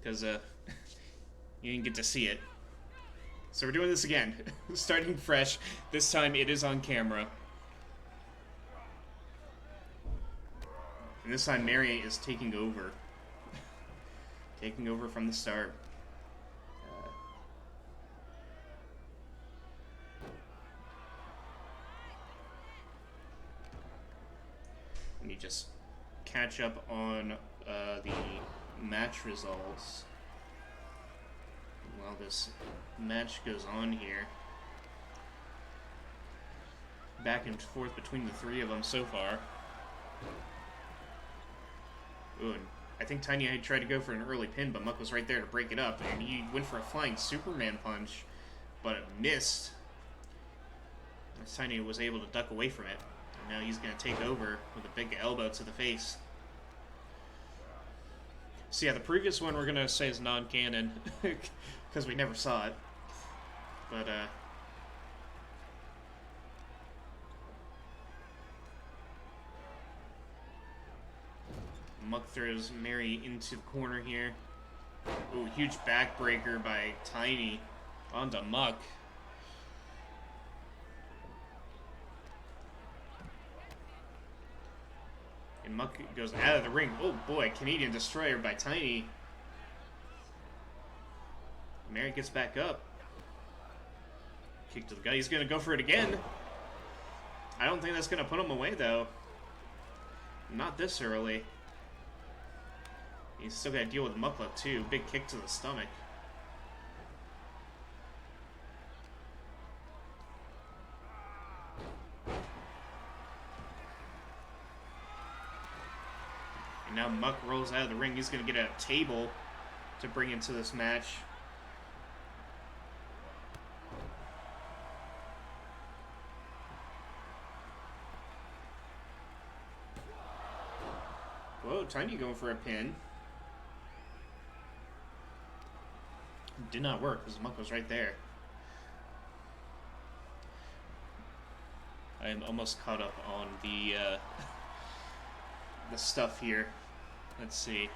because you didn't get to see it. So we're doing this again, starting fresh. This time it is on camera. And this time Mary is taking over. Taking over from the start. Let me just catch up on the match results while this match goes on here. Back and forth between the three of them so far. Ooh, and I think Tiny had tried to go for an early pin, but Muck was right there to break it up, and he went for a flying Superman punch, but it missed. As Tiny was able to duck away from it. And now he's going to take over with a big elbow to the face. So yeah, the previous one we're going to say is non-canon, because we never saw it. But, Muck throws Mary into the corner here. Ooh, huge backbreaker by Tiny onto Muck. And Muck goes out of the ring. Oh boy, Canadian Destroyer by Tiny. Mary gets back up. Kick to the gut. He's going to go for it again. I don't think that's going to put him away, though. Not this early. He's still got to deal with Muckluck, too. Big kick to the stomach. And now Muck rolls out of the ring. He's going to get a table to bring into this match. Whoa, Tiny going for a pin. Did not work because Muck was right there. I am almost caught up on the stuff here. Let's see.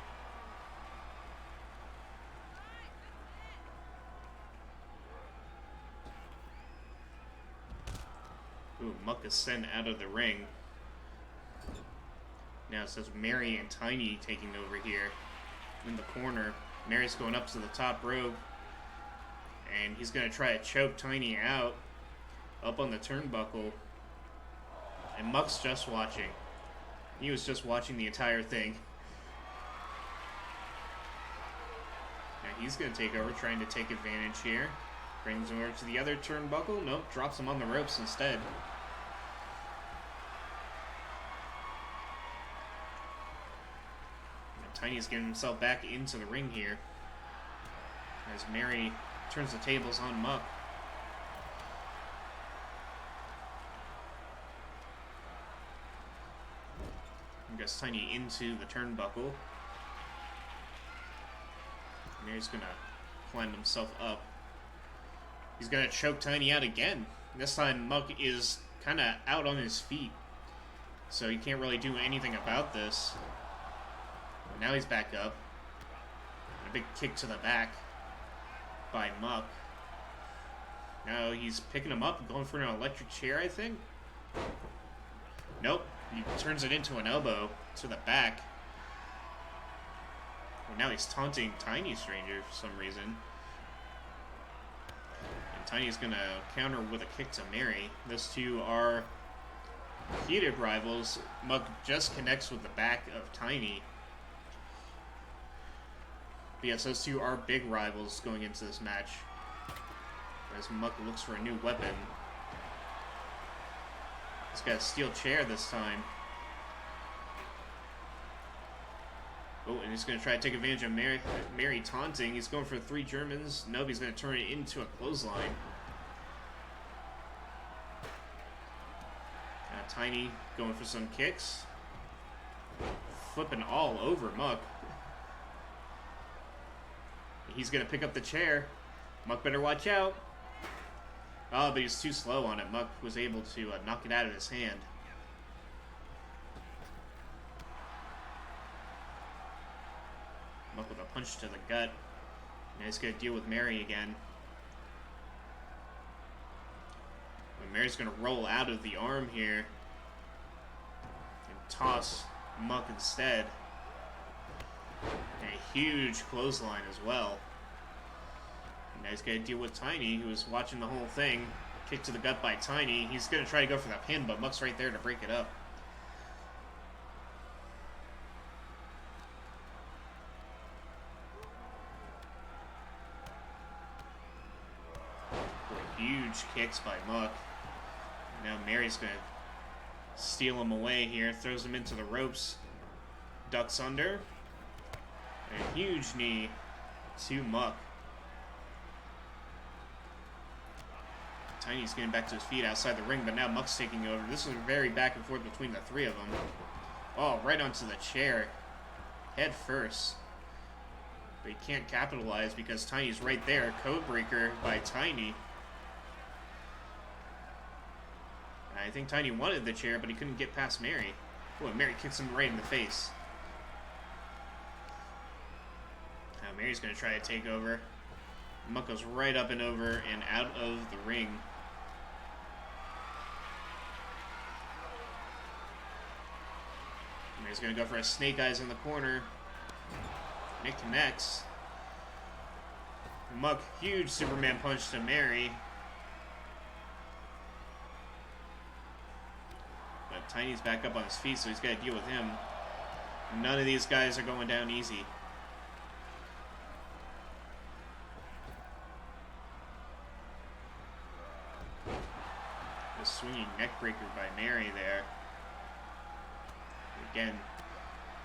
Ooh, Muck is sent out of the ring. Now it says Mary and Tiny taking over here in the corner. Mary's going up to the top rope. And he's going to try to choke Tiny out up on the turnbuckle. And Muck's just watching. He was just watching the entire thing. Now he's going to take over, trying to take advantage here. Brings him over to the other turnbuckle. Nope, drops him on the ropes instead. Now Tiny's getting himself back into the ring here. As Mary turns the tables on Muck. Gets Tiny into the turnbuckle. Mary's gonna climb himself up. He's gonna choke Tiny out again. This time Muck is kinda out on his feet, so he can't really do anything about this. But now he's back up. A big kick to the back by Muck. Now he's picking him up, going for an electric chair, I think. Nope. He turns it into an elbow to the back. And now he's taunting Tiny Stranger for some reason. And Tiny's gonna counter with a kick to Mary. Those two are heated rivals. Muck just connects with the back of Tiny. But yes, those two are big rivals going into this match. As Muck looks for a new weapon. He's got a steel chair this time. Oh, and he's going to try to take advantage of Mary taunting. He's going for 3 Germans. Nope, he's going to turn it into a clothesline. Tiny going for some kicks. Flipping all over Muck. He's going to pick up the chair. Muck better watch out. Oh, but he's too slow on it. Muck was able to knock it out of his hand. Muck with a punch to the gut. Now he's going to deal with Mary again. But Mary's going to roll out of the arm here and toss Muck instead. And a huge clothesline as well. And now he's going to deal with Tiny, who was watching the whole thing. Kick to the gut by Tiny. He's going to try to go for that pin, but Muck's right there to break it up. Huge kicks by Muck. Now Mary's going to steal him away here. Throws him into the ropes. Ducks under. And a huge knee to Muck. Tiny's getting back to his feet outside the ring, but now Muck's taking over. This is very back and forth between the three of them. Oh, right onto the chair. Head first. But he can't capitalize because Tiny's right there. Code breaker by Tiny. I think Tiny wanted the chair, but he couldn't get past Mary. Oh, and Mary kicks him right in the face. Now Mary's going to try to take over. Muck goes right up and over and out of the ring. Mary's going to go for a snake eyes in the corner. And it connects. Muck, huge Superman punch to Mary. But Tiny's back up on his feet, so he's got to deal with him. None of these guys are going down easy. The swinging neck breaker by Mary there. Again,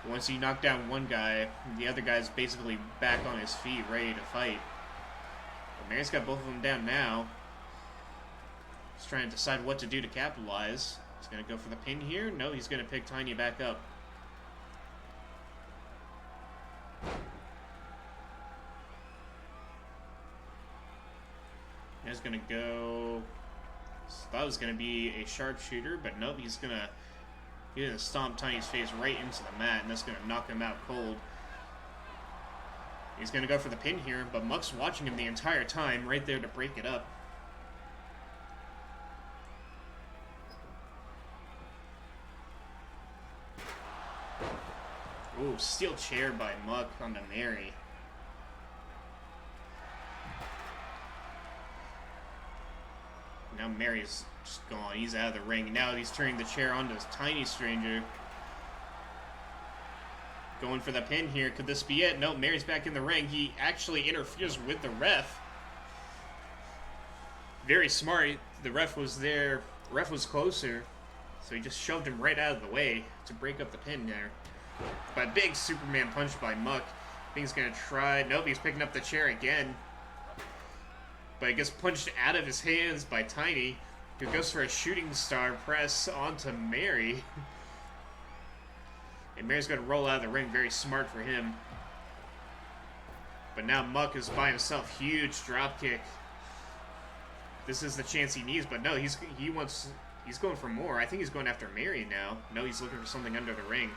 once you knock down one guy, the other guy's basically back on his feet, ready to fight. But Mary's got both of them down now. He's trying to decide what to do to capitalize. He's going to go for the pin here. No, he's going to pick Tiny back up. He's going to go... Thought it was going to be a sharpshooter, but nope, he's going to stomp Tiny's face right into the mat, and that's going to knock him out cold. He's going to go for the pin here, but Muck's watching him the entire time, right there to break it up. Ooh, steel chair by Muck onto Mary. Now Mary's just gone. He's out of the ring. Now he's turning the chair onto this Tiny Stranger. Going for the pin here. Could this be it? No, Mary's back in the ring. He actually interferes with the ref. Very smart. The ref was there. The ref was closer. So he just shoved him right out of the way to break up the pin there. But big Superman punch by Muck. I think he's going to try. Nope, he's picking up the chair again. But it gets punched out of his hands by Tiny, who goes for a shooting star press onto Mary. And Mary's going to roll out of the ring. Very smart for him. But now Muck is by himself. Huge dropkick. This is the chance he needs, but no, he's going for more. I think he's going after Mary now. No, he's looking for something under the ring.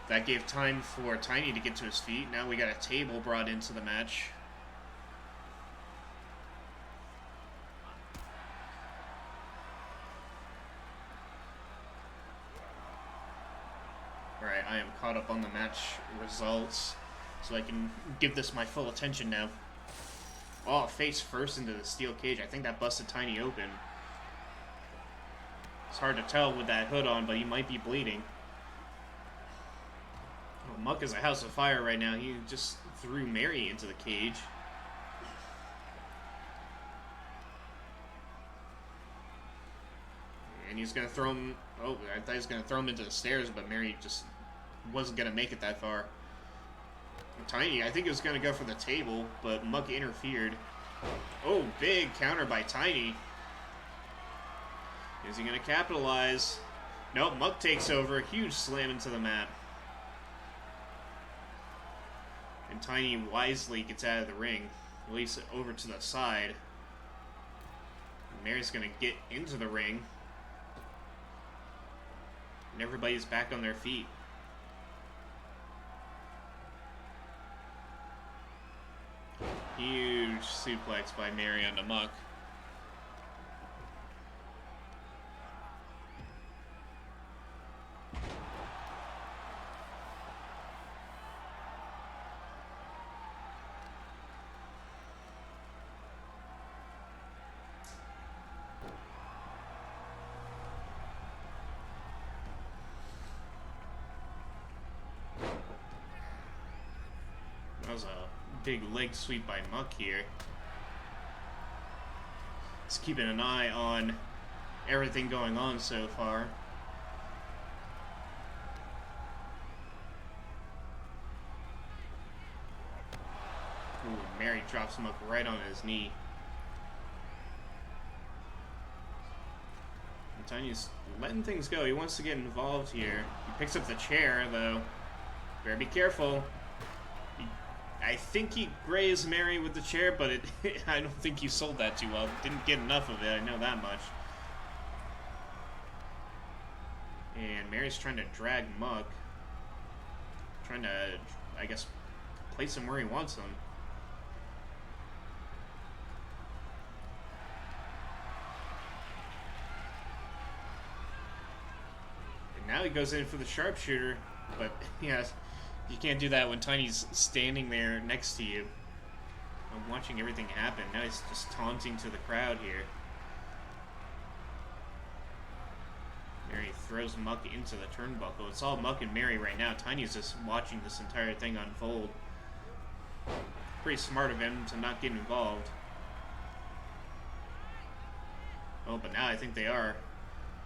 That gave time for Tiny to get to his feet. Now we got a table brought into the match. Alright, I am caught up on the match results, so I can give this my full attention now. Oh, face first into the steel cage. I think that busted Tiny open. It's hard to tell with that hood on, but he might be bleeding. Oh, Muck is a house of fire right now. He just threw Mary into the cage. And he's going to throw him... Oh, I thought he was going to throw him into the stairs, but Mary just wasn't going to make it that far. Tiny, I think he was going to go for the table, but Muck interfered. Oh, big counter by Tiny. Is he going to capitalize? Nope, Muck takes over. Huge slam into the mat. And Tiny wisely gets out of the ring. Release it over to the side. Mary's going to get into the ring. And everybody's back on their feet. suplex by Mary onto Muck. That was a big leg sweep by Muck here. Just keeping an eye on everything going on so far. Ooh, Mary drops Muck right on his knee. And Tiny's letting things go. He wants to get involved here. He picks up the chair, though. Better be careful. I think he grazed Mary with the chair, but I don't think he sold that too well. Didn't get enough of it, I know that much. And Mary's trying to drag Muck. Trying to, I guess, place him where he wants him. And now he goes in for the sharpshooter, but yeah. You can't do that when Tiny's standing there next to you. I'm watching everything happen. Now he's just taunting to the crowd here. Mary throws Muck into the turnbuckle. It's all Muck and Mary right now. Tiny's just watching this entire thing unfold. Pretty smart of him to not get involved. Oh, but now I think they are.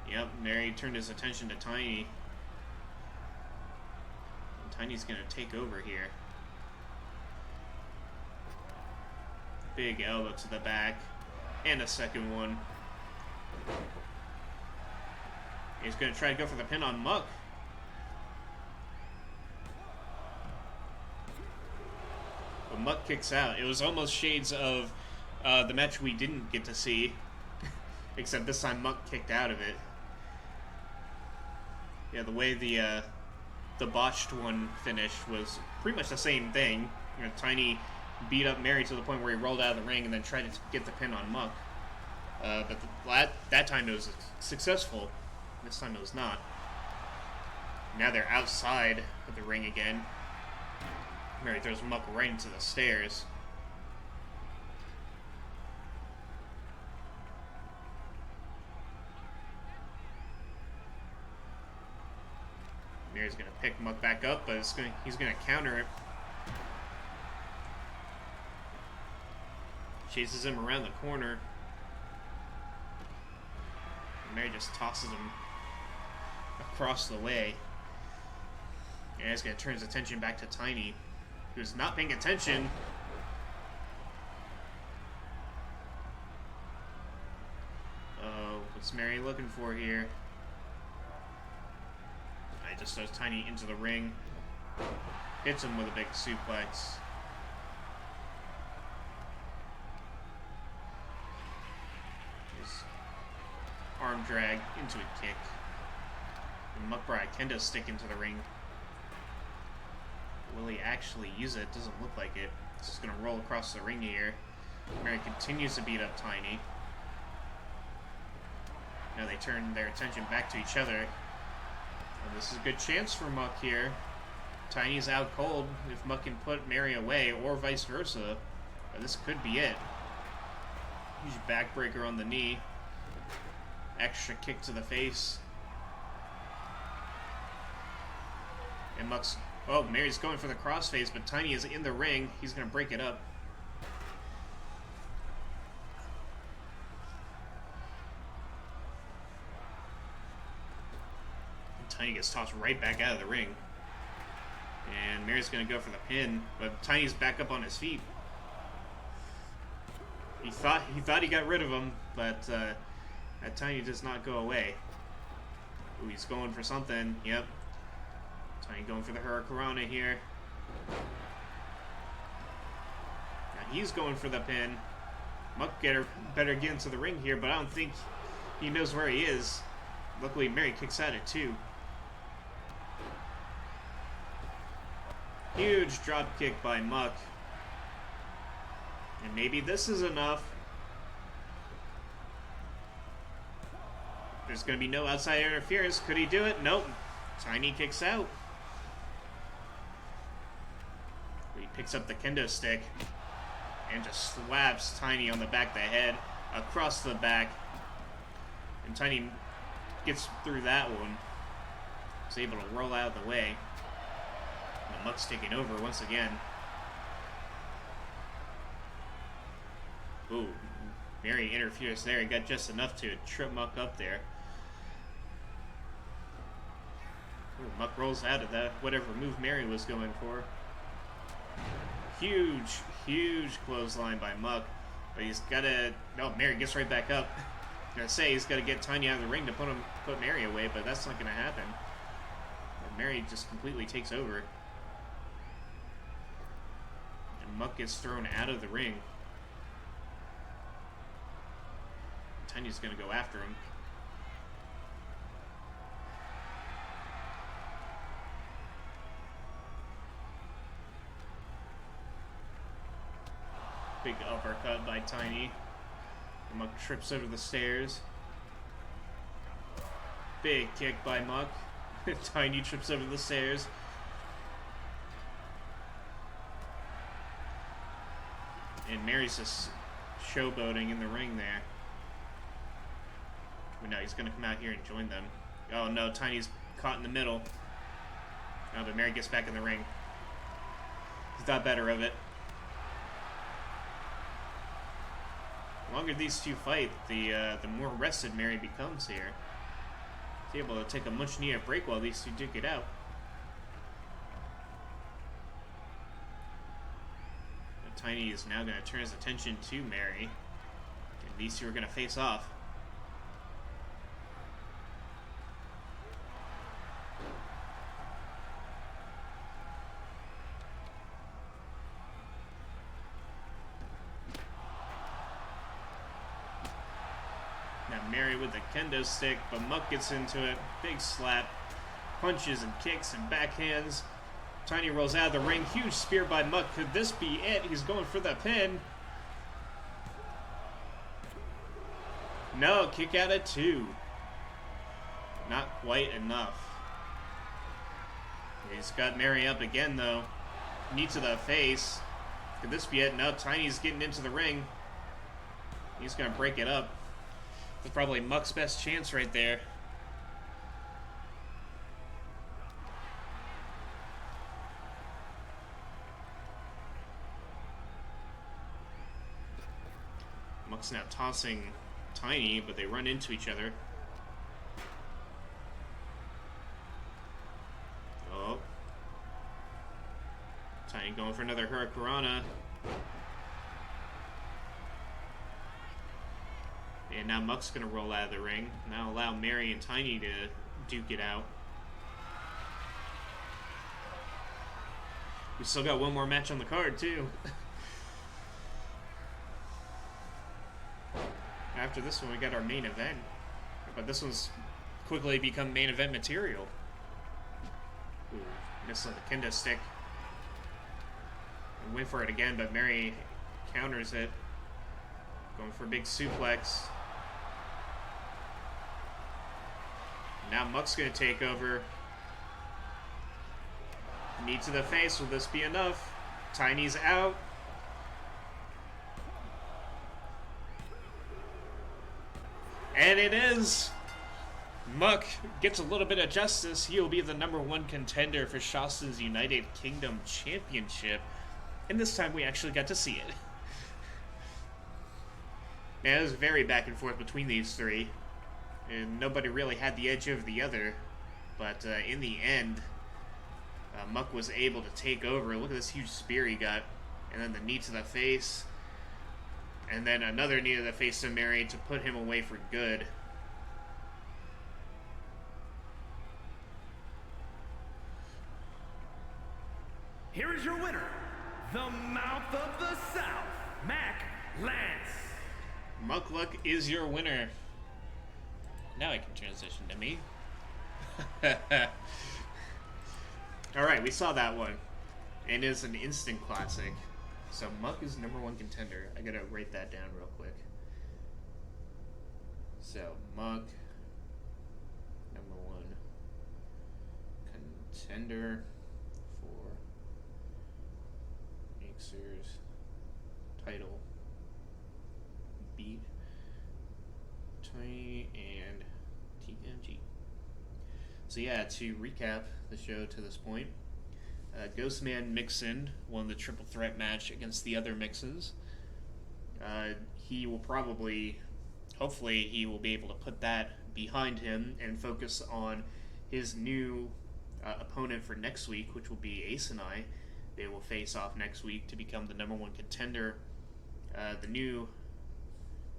Yep, Mary turned his attention to Tiny. Tiny's gonna take over here. Big elbow to the back. And a second one. He's gonna try to go for the pin on Muck. But Muck kicks out. It was almost shades of the match we didn't get to see. Except this time Muck kicked out of it. Yeah, the way the botched one finished was pretty much the same thing. You know, Tiny beat up Mary to the point where he rolled out of the ring and then tried to get the pin on Muck. But that time it was successful. This time it was not. Now they're outside of the ring again. Mary throws Muck right into the stairs. Mary's gonna pick Muck back up, but he's gonna counter it. Chases him around the corner. Mary just tosses him across the way. And he's gonna turn his attention back to Tiny, who's not paying attention. Oh, what's Mary looking for here? Just throws Tiny into the ring. Hits him with a big suplex. His arm drag into a kick. And Muck brought a kendo stick into the ring. Will he actually use it? Doesn't look like it. It's just going to roll across the ring here. Mary continues to beat up Tiny. Now they turn their attention back to each other. Well, this is a good chance for Muck here. Tiny's out cold. If Muck can put Mary away, or vice versa, this could be it. Huge backbreaker on the knee. Extra kick to the face. And Muck's... Oh, Mary's going for the crossface, but Tiny is in the ring. He's going to break it up. Tiny gets tossed right back out of the ring. And Mary's going to go for the pin, but Tiny's back up on his feet. He thought he got rid of him, but that Tiny does not go away. Ooh, he's going for something. Yep. Tiny going for the Hurricanrana here. Now he's going for the pin. Muck better get into the ring here, but I don't think he knows where he is. Luckily, Mary kicks at it too. Huge drop kick by Muck. And maybe this is enough. There's going to be no outside interference. Could he do it? Nope. Tiny kicks out. He picks up the kendo stick and just slaps Tiny on the back of the head, across the back. And Tiny gets through that one. He's able to roll out of the way. And Muck's taking over once again. Ooh, Mary interferes there. He got just enough to trip Muck up there. Ooh, Muck rolls out of that, whatever move Mary was going for. Huge, huge clothesline by Muck. But he's got to... No, Mary gets right back up. I was going to say, he's got to get Tiny out of the ring to put Mary away, but that's not going to happen. And Mary just completely takes over. And Muck gets thrown out of the ring. Tiny's going to go after him. Big uppercut by Tiny. Muck trips over the stairs. Big kick by Muck. Tiny trips over the stairs. And Mary's just showboating in the ring there. But no, he's going to come out here and join them. Oh no, Tiny's caught in the middle. No, but Mary gets back in the ring. He's thought better of it. The longer these two fight, the more rested Mary becomes here. He's able to take a much needed break while these two duke it out. But Tiny is now going to turn his attention to Mary. And these two are going to face off. Mary with the kendo stick, but Muck gets into it. Big slap. Punches and kicks and backhands. Tiny rolls out of the ring. Huge spear by Muck. Could this be it? He's going for the pin. No, kick out at 2. Not quite enough. He's got Mary up again, though. Knee to the face. Could this be it? No, Tiny's getting into the ring. He's going to break it up. That's probably Muck's best chance right there. Muck's now tossing Tiny, but they run into each other. Oh. Tiny going for another Hurricanrana. And now Muck's going to roll out of the ring. Now allow Mary and Tiny to duke it out. We still got one more match on the card, too. After this one, we got our main event. But this one's quickly become main event material. Ooh, missed on the kendo stick. And went for it again, but Mary counters it. Going for a big suplex. Now Muck's going to take over. Knee to the face. Will this be enough? Tiny's out. And it is. Muck gets a little bit of justice. He will be the #1 contender for Shawson's United Kingdom Championship. And this time we actually got to see it. Man, it was very back and forth between these three. And nobody really had the edge over the other. But in the end, Muck was able to take over. Look at this huge spear he got. And then the knee to the face. And then another knee to the face to Mary to put him away for good. Here is your winner, the Mouth of the South, Mac Lance. Muckluck is your winner. Now I can transition to me. Alright, we saw that one. And it's an instant classic. So Muck is #1 contender. I gotta write that down real quick. So Muck, #1 contender for Mixer's title. Beat Tiny and TMG. So yeah, to recap the show to this point, Ghostman Mixon won the triple threat match against the other Mixes. He will probably, hopefully, he will be able to put that behind him and focus on his new opponent for next week, which will be Ace and I. They will face off next week to become the #1 contender. The new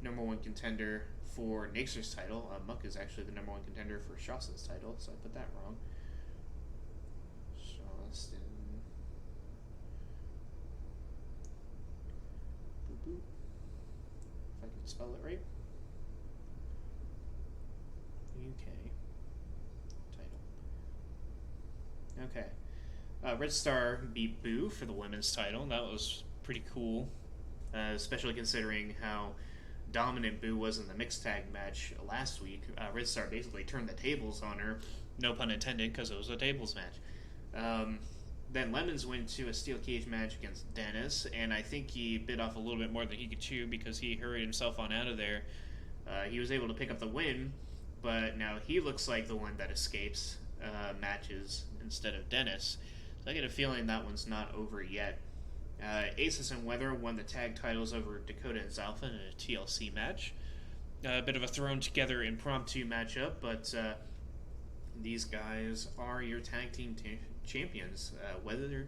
#1 contender for Naxer's title. Muck is actually the #1 contender for Shawson's title, so I put that wrong. Shawson. Boop boop. If I can spell it right. UK title. Okay. Red Star beat Boo for the women's title. That was pretty cool, especially considering how dominant Boo was in the mixed tag match last week. Red Star basically turned the tables on her, no pun intended, because it was a tables match. Then Lemons went to a steel cage match against Dennis, and I think he bit off a little bit more than he could chew because he hurried himself on out of there. He was able to pick up the win, but now he looks like the one that escapes matches instead of Dennis. So I get a feeling that one's not over yet. Aces and Weather won the tag titles over Dakota and Zalpha in a TLC match. A bit of a thrown together impromptu matchup, but these guys are your tag team champions. Weather,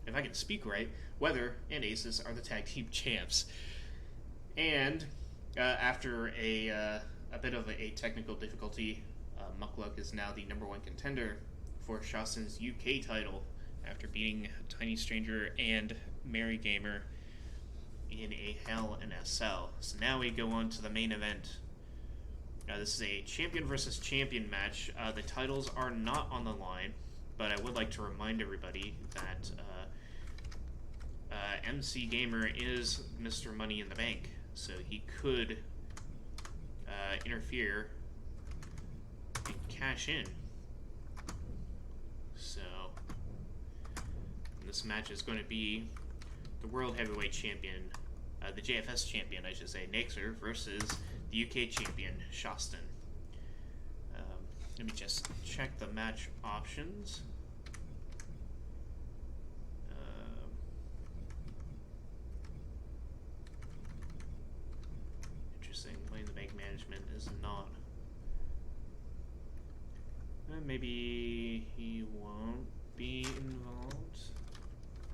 if I can speak right, Weather and Aces are the tag team champs. And after a bit of a technical difficulty, Muckluck is now the #1 contender for Shawson's UK title after beating Tiny Stranger and Mary Gamer in a Hell in a Cell. So now we go on to the main event. This is a champion versus champion match. The titles are not on the line, but I would like to remind everybody that MC Gamer is Mr. Money in the Bank, so he could interfere and cash in. So this match is going to be the World Heavyweight Champion, the JFS Champion, I should say, Naxer, versus the UK Champion, Shawston. Let me just check the match options. Interesting, Money in the Bank management is not. Maybe he won't be involved.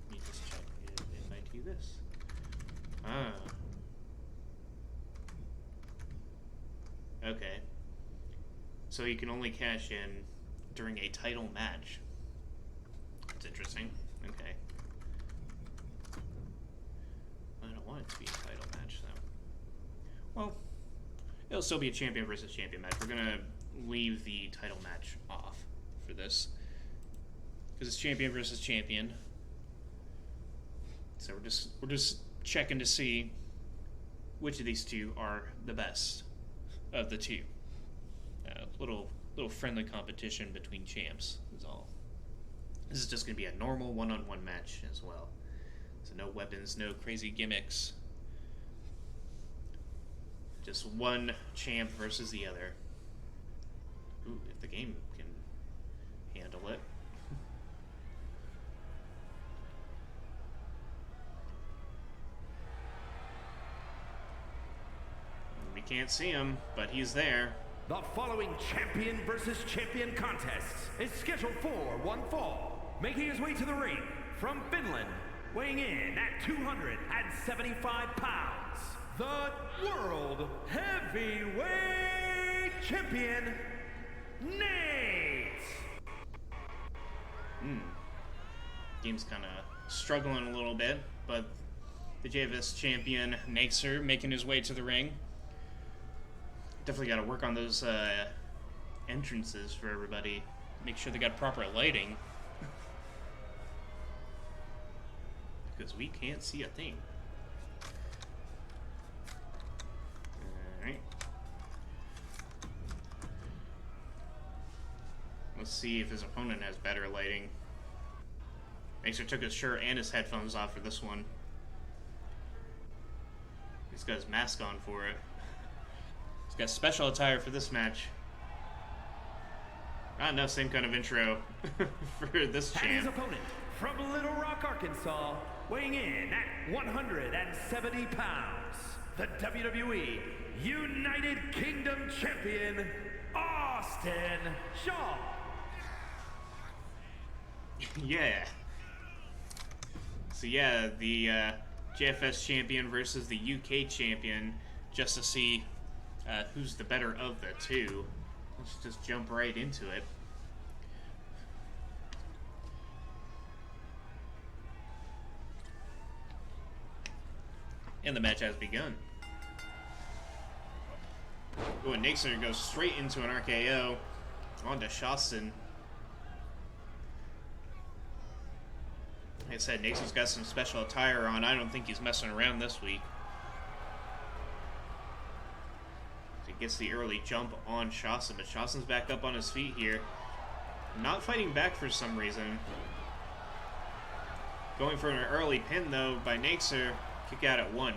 Let me just check. It might be this. Okay. So you can only cash in during a title match. That's interesting. Okay. I don't want it to be a title match, though. Well, it'll still be a champion versus champion match. We're gonna leave the title match off for this because it's champion versus champion. So we're just checking to see which of these two are the best of the two. Little friendly competition between champs is all. This is just going to be a normal one-on-one match as well. So no weapons, no crazy gimmicks. Just one champ versus the other. Ooh, if the game can handle it. We can't see him, but he's there. The following champion versus champion contest is scheduled for one fall. Making his way to the ring from Finland, weighing in at 275 pounds, the World Heavyweight Champion, Nate! Game's kind of struggling a little bit, but the JFS champion, Naxer, making his way to the ring. Definitely got to work on those entrances for everybody. Make sure they got proper lighting. because we can't see a thing. Alright. Let's see if his opponent has better lighting. Mixer took his shirt and his headphones off for this one. He's got his mask on for it. He's got special attire for this match. Ah, no, same kind of intro for this champ. And his opponent from Little Rock, Arkansas, weighing in at 170 pounds, the WWE United Kingdom Champion, Austin Shaw. Yeah. So yeah, the JFS champion versus the UK champion, just to see who's the better of the two. Let's just jump right into it. And the match has begun. Oh, and Nixon goes straight into an RKO onto Shawson. Like I said, Nixon's got some special attire on. I don't think he's messing around this week. He gets the early jump on Shawson, but Shawson's back up on his feet here. Not fighting back for some reason. Going for an early pin, though, by Naxer. Kick out at 1.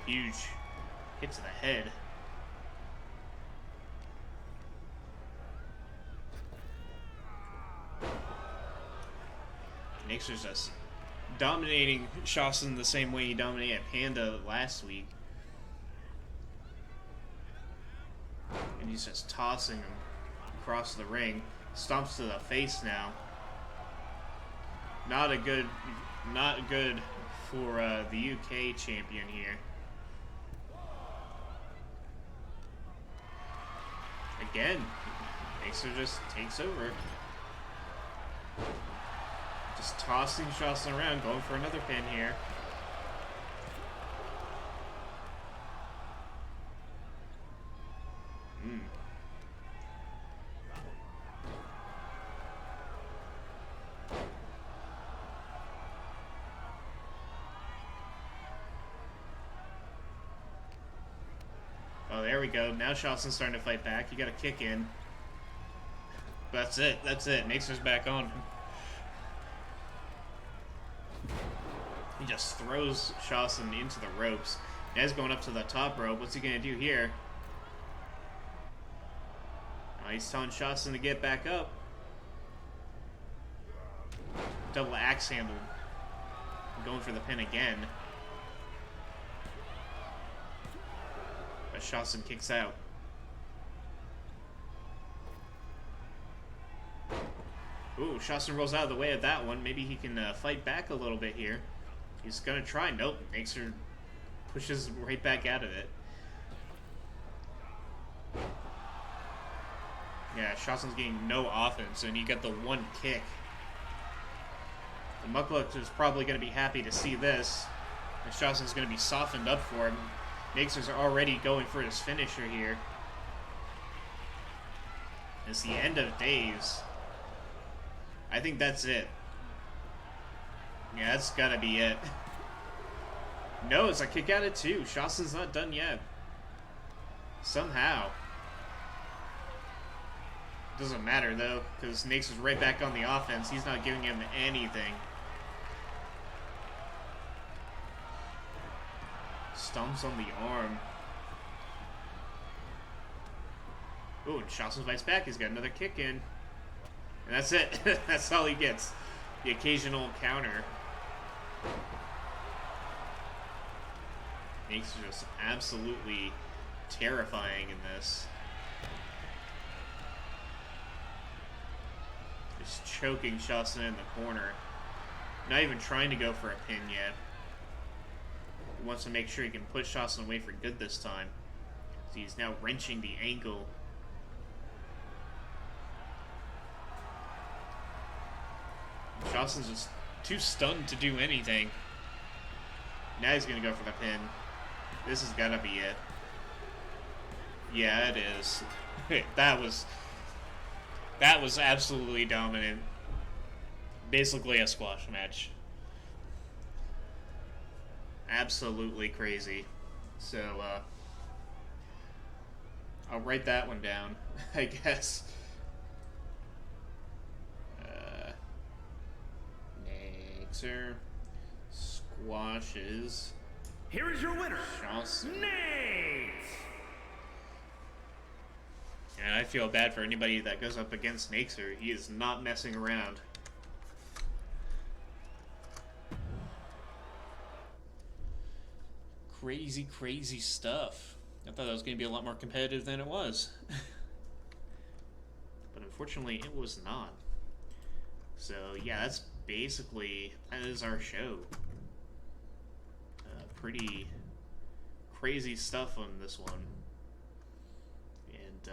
Huge hit to the head. Naxer's just dominating Shawson the same way he dominated Panda last week. And he's just tossing him across the ring. Stomps to the face now. Not good for the UK champion here. Again, Naxer just takes over. Just tossing Shawson around, going for another pin here. Oh, there we go. Now Shawson's starting to fight back. You got a kick in. That's it. That's it. Naxer's back on. He just throws Shawson into the ropes. Now he's going up to the top rope. What's he going to do here? Oh, he's telling Shawson to get back up. Double axe handle. Going for the pin again. But Shawson kicks out. Ooh, Shawson rolls out of the way of that one. Maybe he can fight back a little bit here. He's gonna try. Nope. Naxer pushes right back out of it. Yeah, Shawson's getting no offense, and you get the one kick. The Mukluk is probably going to be happy to see this. And Shawson's going to be softened up for him. Naxer's already going for his finisher here. It's the end of days. I think that's it. Yeah, that's got to be it. No, it's a kick out at 2. Shawson's not done yet. Somehow. Doesn't matter, though, because Naxer's right back on the offense. He's not giving him anything. Stomps on the arm. Ooh, and Shawson fights back. He's got another kick in. And that's it. That's all he gets. The occasional counter. Naxer's just absolutely terrifying in this. Just choking Shawson in the corner. Not even trying to go for a pin yet. He wants to make sure he can put Shawson away for good this time. So he's now wrenching the ankle. Shawson's just too stunned to do anything. Now he's going to go for the pin. This has got to be it. Yeah, it is. That was That was absolutely dominant. Basically a squash match. Absolutely crazy. So, I'll write that one down, I guess. Nixer squashes. Here is your winner, Johnson. Nate! And I feel bad for anybody that goes up against Nixer. He is not messing around. Crazy, crazy stuff. I thought that was going to be a lot more competitive than it was. But unfortunately, it was not. So, yeah, that is our show. Pretty crazy stuff on this one. And,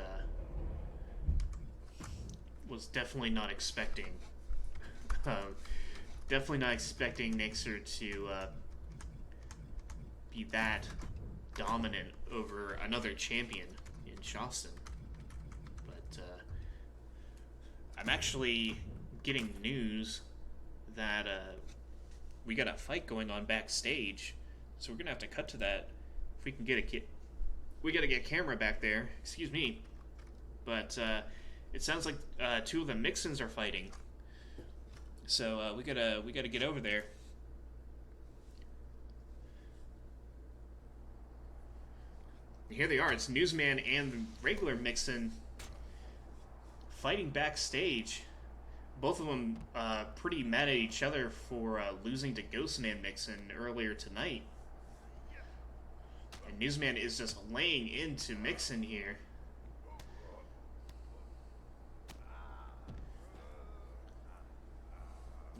was definitely not expecting. Definitely not expecting Nixer to, be that dominant over another champion in Shawston. But I'm actually getting news that we got a fight going on backstage, so we're gonna have to cut to that if we can get we gotta get a camera back there. Excuse me, but it sounds like two of the Mixons are fighting, so we gotta get over there. Here they are. It's Newsman and the regular Mixon fighting backstage. Both of them pretty mad at each other for losing to Ghostman Mixon earlier tonight. And Newsman is just laying into Mixon here.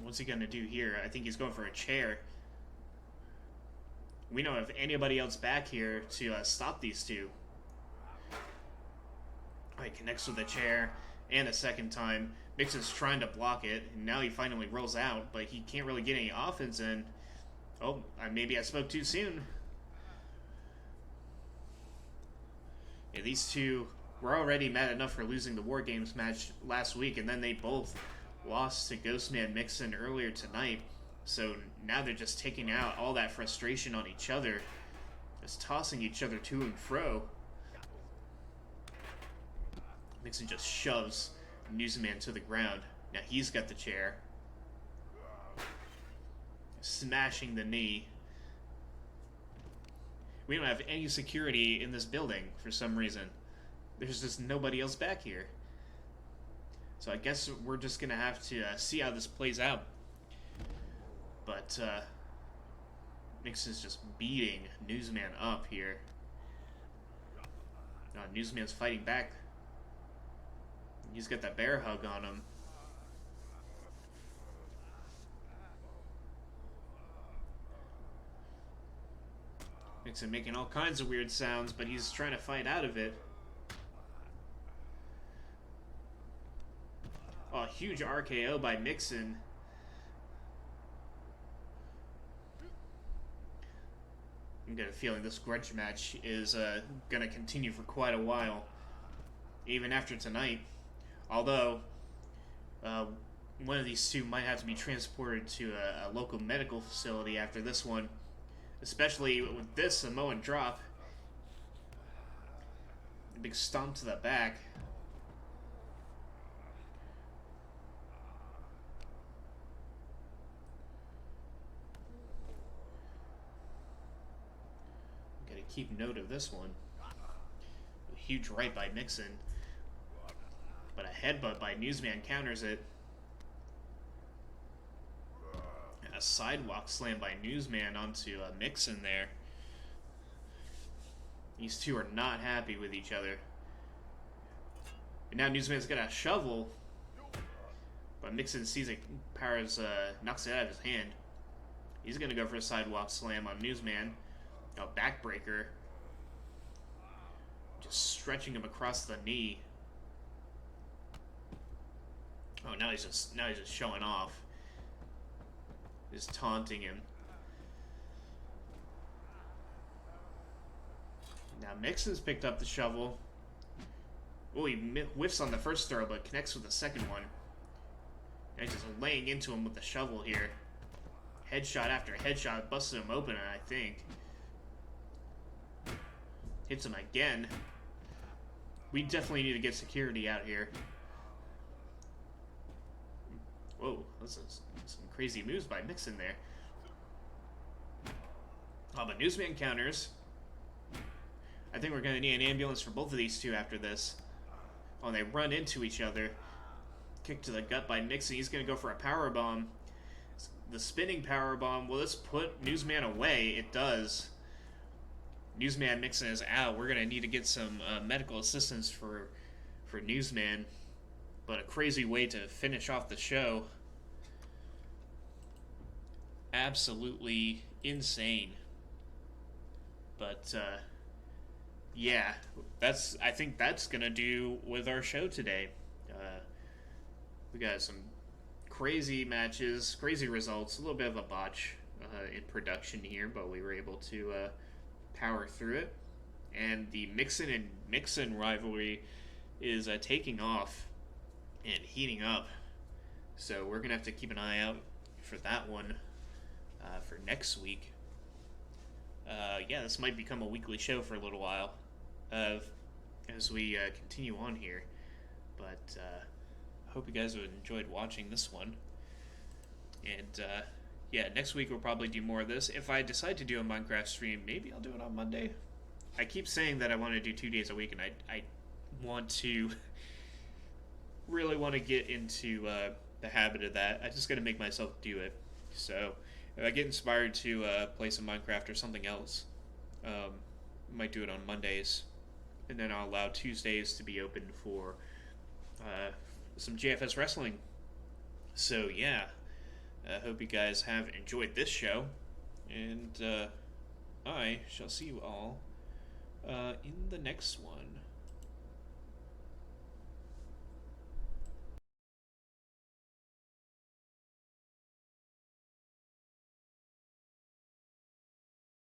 What's he going to do here? I think he's going for a chair. We don't have anybody else back here to stop these two. Oh, he connects with the chair, and a second time. Mixon's trying to block it, and now he finally rolls out, but he can't really get any offense in. Oh, maybe I spoke too soon. Yeah, these two were already mad enough for losing the War Games match last week, and then they both lost to Ghostman Mixon earlier tonight. So now they're just taking out all that frustration on each other, just tossing each other to and fro. Mixon just shoves Newsman to the ground. Now he's got the chair. Smashing the knee. We don't have any security in this building for some reason. There's just nobody else back here. So I guess we're just going to have to see how this plays out. But Mixon's just beating Newsman up here. Newsman's fighting back. He's got that bear hug on him. Mixon making all kinds of weird sounds, but he's trying to fight out of it. Oh, huge RKO by Mixon. I'm getting a feeling this grudge match is going to continue for quite a while, even after tonight. Although, one of these two might have to be transported to a local medical facility after this one, especially with this Samoan drop. A big stomp to the back. Keep note of this one. A huge right by Mixon, but a headbutt by Newsman counters it. And a sidewalk slam by Newsman onto Mixon there. These two are not happy with each other. And now Newsman's got a shovel, but Mixon sees it, knocks it out of his hand. He's gonna go for a sidewalk slam on Newsman. A backbreaker. Just stretching him across the knee. Oh, now he's just showing off. Just taunting him. Now Mixon's picked up the shovel. Oh, he whiffs on the first throw, but connects with the second one. And just laying into him with the shovel here. Headshot after headshot, busted him open, I think. Hits him again. We definitely need to get security out here. Whoa, that's some crazy moves by Mixon there. Oh, but Newsman counters. I think we're going to need an ambulance for both of these two after this. Oh, they run into each other. Kick to the gut by Mixon. He's going to go for a powerbomb. The spinning powerbomb. Will this put Newsman away? It does. Newsman Mixon is out. We're going to need to get some medical assistance for Newsman. But a crazy way to finish off the show. Absolutely insane. But, yeah, I think that's gonna do with our show today. We got some crazy matches, crazy results, a little bit of a botch in production here, but we were able to power through it. And the Mixon and Mixon rivalry is taking off and heating up. So we're gonna have to keep an eye out for that one for next week. Yeah, this might become a weekly show for a little while as we continue on here. But I hope you guys have enjoyed watching this one. And yeah, next week we'll probably do more of this. If I decide to do a Minecraft stream, maybe I'll do it on Monday. I keep saying that I want to do 2 days a week, and I want to really want to get into the habit of that. I just got to make myself do it. So if I get inspired to play some Minecraft or something else, I might do it on Mondays, and then I'll allow Tuesdays to be open for some JFS wrestling. So yeah, I hope you guys have enjoyed this show, and I shall see you all in the next one.